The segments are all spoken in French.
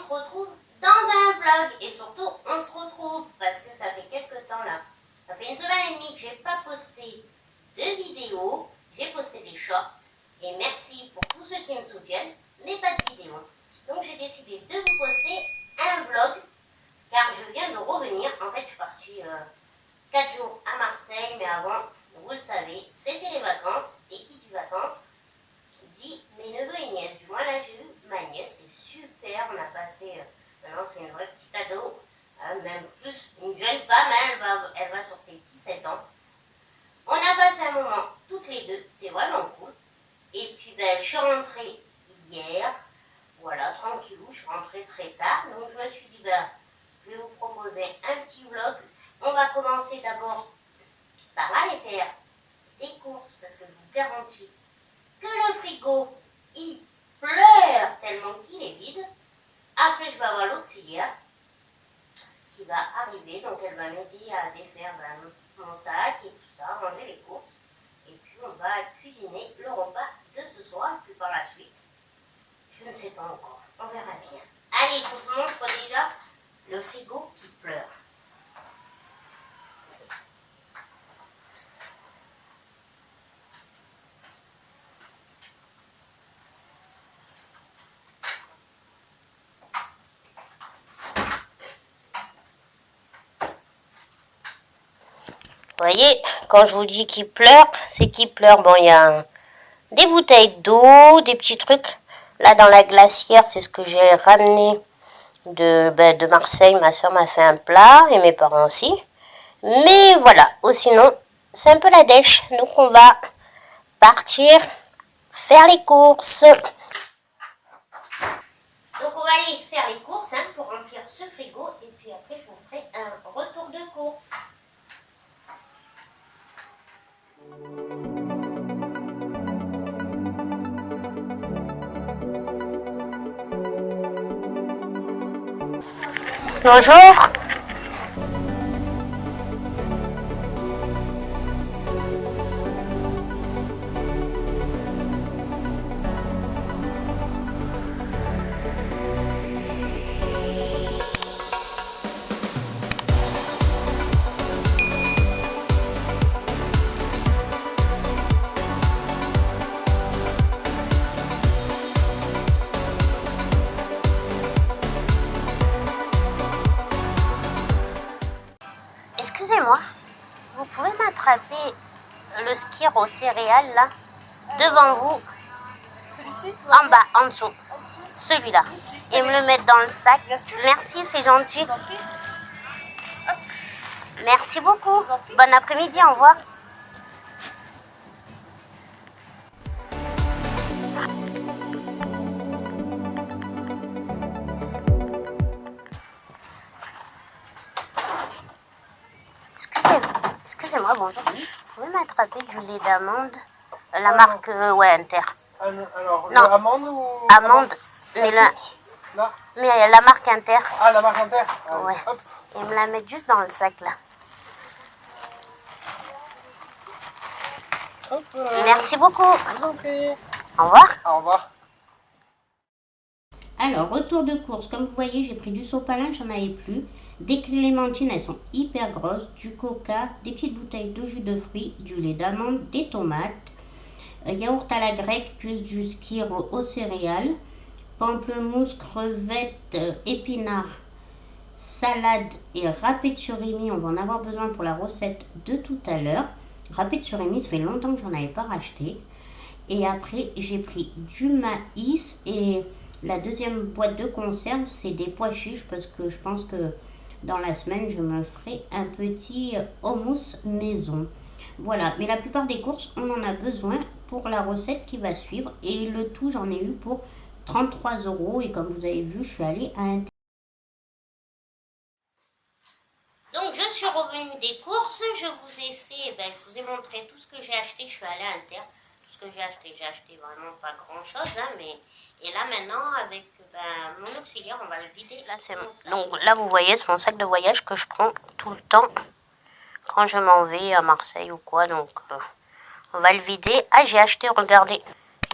se retrouve dans un vlog. Et surtout, on se retrouve parce que ça fait quelques temps là. Ça fait une semaine et demie que j'ai pas posté de vidéos. J'ai posté des shorts. Et merci pour tous ceux qui me soutiennent, mais pas de vidéos. Donc j'ai décidé de vous poster un vlog. Car je viens de revenir. En fait, je suis partie 4 jours à Marseille. Mais avant, vous le savez, c'était les vacances. Et qui dit vacances dit mes neveux et nièces. Du moins là, j'ai eu ma nièce. C'était super. On a passé... maintenant, c'est une vraie petite ado. Même plus une jeune femme. Elle va sur ses 17 ans. On a passé un moment toutes les deux. C'était vraiment cool. Et puis, je suis rentrée hier. Voilà, tranquillou. Je suis rentrée très tard. Donc, je me suis dit, je vais vous proposer un petit vlog. On va commencer d'abord par aller faire des courses. Parce que je vous garantis que le frigo, il pleure tellement qu'il est vide. Après, je vais avoir l'auxiliaire qui va arriver. Donc, elle va m'aider à défaire mon sac et tout ça, ranger les courses. Et puis, on va cuisiner le repas de ce soir. Et puis, par la suite, je ne sais pas encore. On verra bien. Allez, je vous montre déjà le frigo qui pleure. Vous voyez, quand je vous dis qu'il pleure, c'est qu'il pleure. Bon, il y a des bouteilles d'eau, des petits trucs. Là, dans la glacière, c'est ce que j'ai ramené de Marseille. Ma soeur m'a fait un plat et mes parents aussi. Mais voilà, ou sinon, c'est un peu la dèche. Donc, on va partir faire les courses. Donc, on va aller faire les courses pour remplir ce frigo. Et puis après, je vous ferai un retour de course. Bonjour. Excusez-moi, vous pouvez m'attraper le skier aux céréales là, devant vous, Celui-ci en bas, en dessous, en dessous. celui-là, et me le mettre dans le sac. Merci, c'est gentil. Merci beaucoup. Bon après-midi, au revoir. Excusez-moi, bonjour. Vous pouvez m'attraper du lait d'amande, la marque Inter. Alors, non, amande ou... Amande, mais la marque Inter. Ah, la marque Inter. Ouais. Hop. Et me la mettre juste dans le sac là. Hop, merci beaucoup. Okay. Au revoir. Au revoir. Alors, retour de course. Comme vous voyez, j'ai pris du sopalin, j'en avais plus. Des clémentines, elles sont hyper grosses. Du coca, des petites bouteilles de jus de fruits, du lait d'amande, des tomates, yaourt à la grecque, plus du skyr aux céréales, pamplemousse, crevettes, épinards, salade et râpé de surimi. On va en avoir besoin pour la recette de tout à l'heure. Râpé de surimi, ça fait longtemps que j'en avais pas racheté. Et après, j'ai pris du maïs et la deuxième boîte de conserve, c'est des pois chiches parce que je pense que dans la semaine, je me ferai un petit houmous maison. Voilà, mais la plupart des courses, on en a besoin pour la recette qui va suivre. Et le tout, j'en ai eu pour 33 €. Et comme vous avez vu, je suis allée à Inter. Donc, je suis revenue des courses. Je vous ai fait, je vous ai montré tout ce que j'ai acheté. Je suis allée à Inter. Tout ce que j'ai acheté vraiment pas grand chose. Mais... Et là, maintenant, avec mon auxiliaire, on va le vider. Là, donc là, vous voyez, c'est mon sac de voyage que je prends tout le temps quand je m'en vais à Marseille ou quoi. Donc, on va le vider. Ah, j'ai acheté, regardez,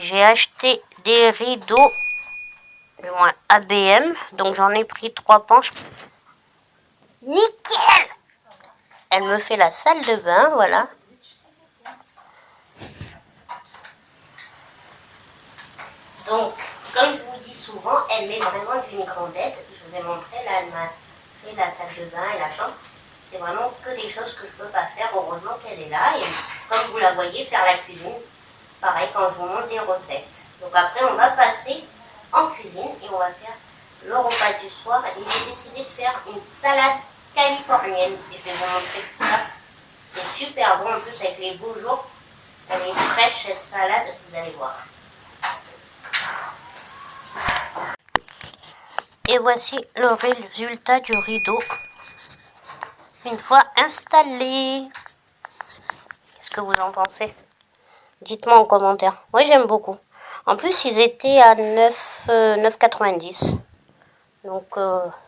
j'ai acheté des rideaux, du moins ABM, donc j'en ai pris 3 penches. Nickel! Elle me fait la salle de bain, voilà. Donc, comme je vous dis souvent, elle met vraiment d'une grande aide. Je vous ai montré, là, elle m'a fait la salle de bain et la chambre. C'est vraiment que des choses que je ne peux pas faire. Heureusement qu'elle est là. Et comme vous la voyez, faire la cuisine. Pareil, quand je vous montre des recettes. Donc après, on va passer en cuisine et on va faire le repas du soir. Et j'ai décidé de faire une salade californienne. Et je vais vous montrer tout ça. C'est super bon. En plus, avec les beaux jours, elle est fraîche, cette salade. Vous allez voir. Et voici le résultat du rideau. Une fois installé. Qu'est-ce que vous en pensez? Dites-moi en commentaire. Moi, j'aime beaucoup. En plus, ils étaient à 9,90. Donc,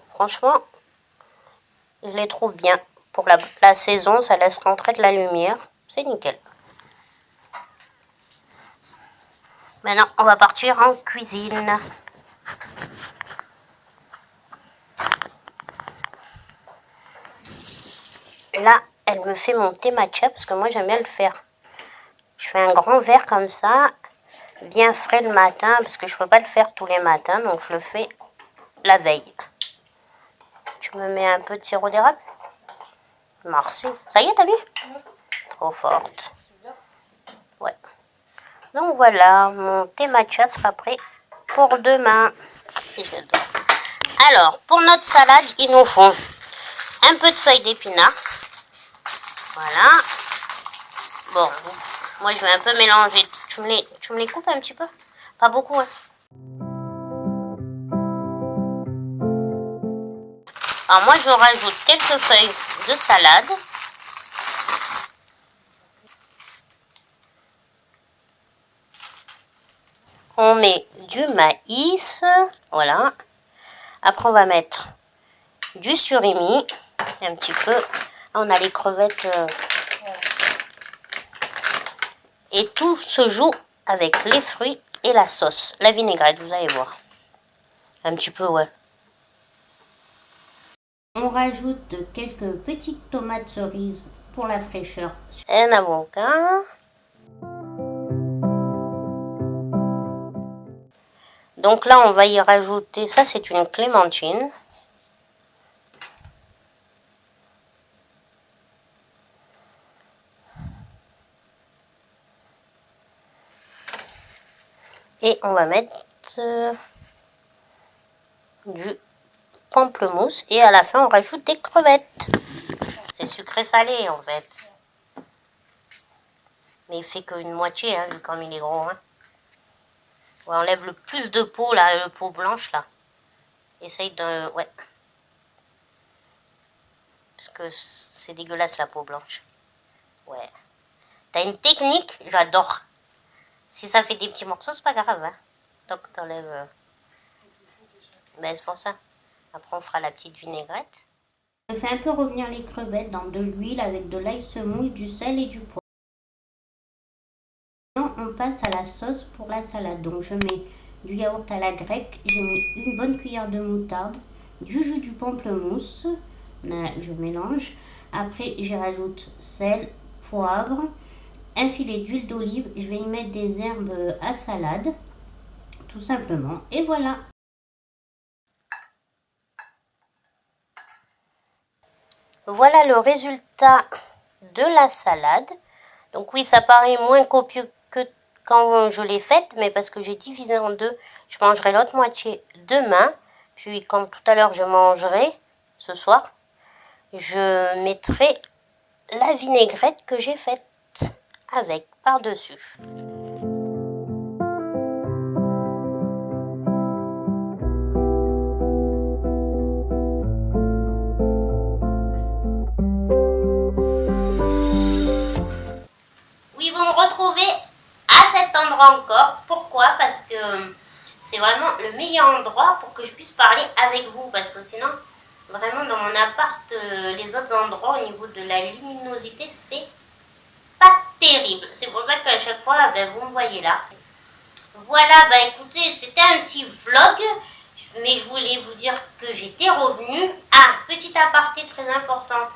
franchement, je les trouve bien. Pour la saison, ça laisse rentrer de la lumière. C'est nickel. Maintenant, on va partir en cuisine. Là, elle me fait mon thé matcha parce que moi, j'aime bien le faire. Je fais un grand verre comme ça, bien frais le matin, parce que je peux pas le faire tous les matins, donc je le fais la veille. Tu me mets un peu de sirop d'érable? Merci. Ça y est, t'as vu? Trop forte. Ouais. Donc voilà, mon thé matcha sera prêt pour demain. Et j'adore. Alors, pour notre salade, il nous faut un peu de feuilles d'épinards. Voilà. Bon, moi je vais un peu mélanger. Tu me les coupes un petit peu? Pas beaucoup, hein. Alors moi je rajoute quelques feuilles de salade. On met du maïs. Voilà. Après on va mettre du surimi. Un petit peu. On a les crevettes. Et tout se joue avec les fruits et la sauce. La vinaigrette, vous allez voir. Un petit peu, ouais. On rajoute quelques petites tomates cerises pour la fraîcheur. Un avocat. Donc là, on va y rajouter, ça c'est une clémentine. Et on va mettre du pamplemousse. Et à la fin, on rajoute des crevettes. C'est sucré-salé en fait. Mais il fait qu'une moitié, hein, vu comme il est gros. Hein. On enlève le plus de peau, là, le peau blanche, là. Essaye de... Ouais. Parce que c'est dégueulasse, la peau blanche. Ouais. T'as une technique, j'adore. Si ça fait des petits morceaux, c'est pas grave, hein. Donc t'enlèves... Ben, c'est pour ça. Après, on fera la petite vinaigrette. Je fais un peu revenir les crevettes dans de l'huile avec de l'ail semoule, du sel et du poivre. On passe à la sauce pour la salade. Donc je mets du yaourt à la grecque, j'ai mis une bonne cuillère de moutarde, du jus du pamplemousse, je mélange. Après j'y rajoute sel, poivre, un filet d'huile d'olive. Je vais y mettre des herbes à salade, tout simplement. Et voilà. Voilà le résultat de la salade. Donc oui, ça paraît moins copieux que quand je l'ai faite, mais parce que j'ai divisé en deux, je mangerai l'autre moitié demain. Puis comme tout à l'heure, je mangerai ce soir, je mettrai la vinaigrette que j'ai faite avec par-dessus. Retrouver à cet endroit encore. Pourquoi? Parce que c'est vraiment le meilleur endroit pour que je puisse parler avec vous, parce que sinon vraiment dans mon appart les autres endroits au niveau de la luminosité c'est pas terrible. C'est pour ça qu'à chaque fois vous me voyez là. Voilà, écoutez, c'était un petit vlog. mais je voulais vous dire que j'étais revenue. Ah, petit aparté très important.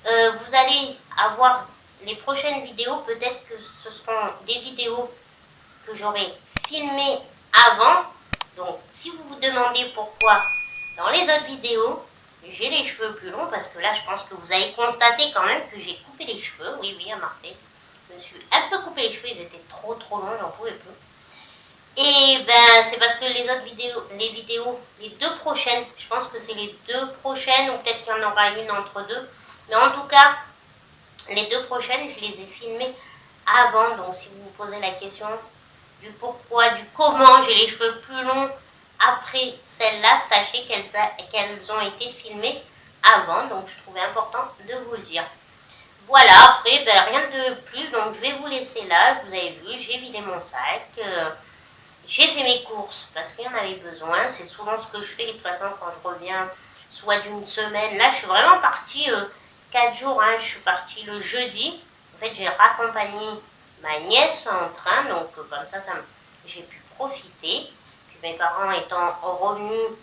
Vous allez avoir les prochaines vidéos, peut-être que ce seront des vidéos que j'aurai filmées avant. Donc, si vous vous demandez pourquoi dans les autres vidéos, j'ai les cheveux plus longs, parce que là, je pense que vous avez constaté quand même que j'ai coupé les cheveux. Oui, à Marseille. Je me suis un peu coupé les cheveux, ils étaient trop longs, j'en pouvais plus. Et ben, c'est parce que les autres vidéos, les deux prochaines, je pense que c'est les deux prochaines, ou peut-être qu'il y en aura une entre deux. Mais en tout cas, les deux prochaines, je les ai filmées avant. Donc, si vous vous posez la question du pourquoi, du comment j'ai les cheveux plus longs après celle-là, sachez qu'elles ont été filmées avant. Donc, je trouvais important de vous le dire. Voilà, après, ben, rien de plus. Donc, je vais vous laisser là. Vous avez vu, j'ai vidé mon sac. J'ai fait mes courses parce qu'il y en avait besoin. C'est souvent ce que je fais de toute façon quand je reviens, soit d'une semaine. Là, je suis vraiment partie 4 jours. Hein. Je suis partie le jeudi. En fait, j'ai raccompagné ma nièce en train. Donc, comme ça j'ai pu profiter. Puis mes parents étant revenus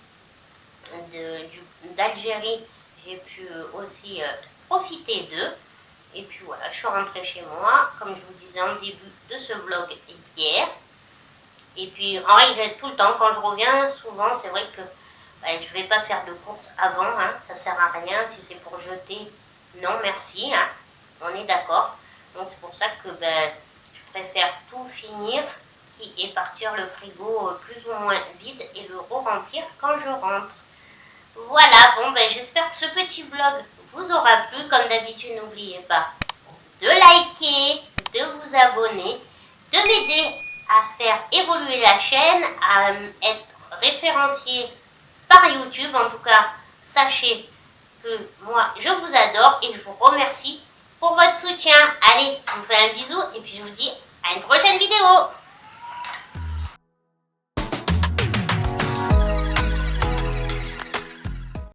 d'Algérie, j'ai pu aussi profiter d'eux. Et puis voilà, je suis rentrée chez moi, comme je vous disais en début de ce vlog hier. Et puis en règle, tout le temps, quand je reviens, souvent, c'est vrai que je ne vais pas faire de courses avant, hein, ça sert à rien. Si c'est pour jeter, non merci, hein, on est d'accord. Donc c'est pour ça que je préfère tout finir et partir le frigo plus ou moins vide et le re-remplir quand je rentre. Voilà, bon j'espère que ce petit vlog vous aura plu. Comme d'habitude, n'oubliez pas de liker, de vous abonner, de m'aider à faire évoluer la chaîne, à être référencié par YouTube. En tout cas, sachez que moi, je vous adore et je vous remercie pour votre soutien. Allez, je vous fais un bisou et puis je vous dis à une prochaine vidéo.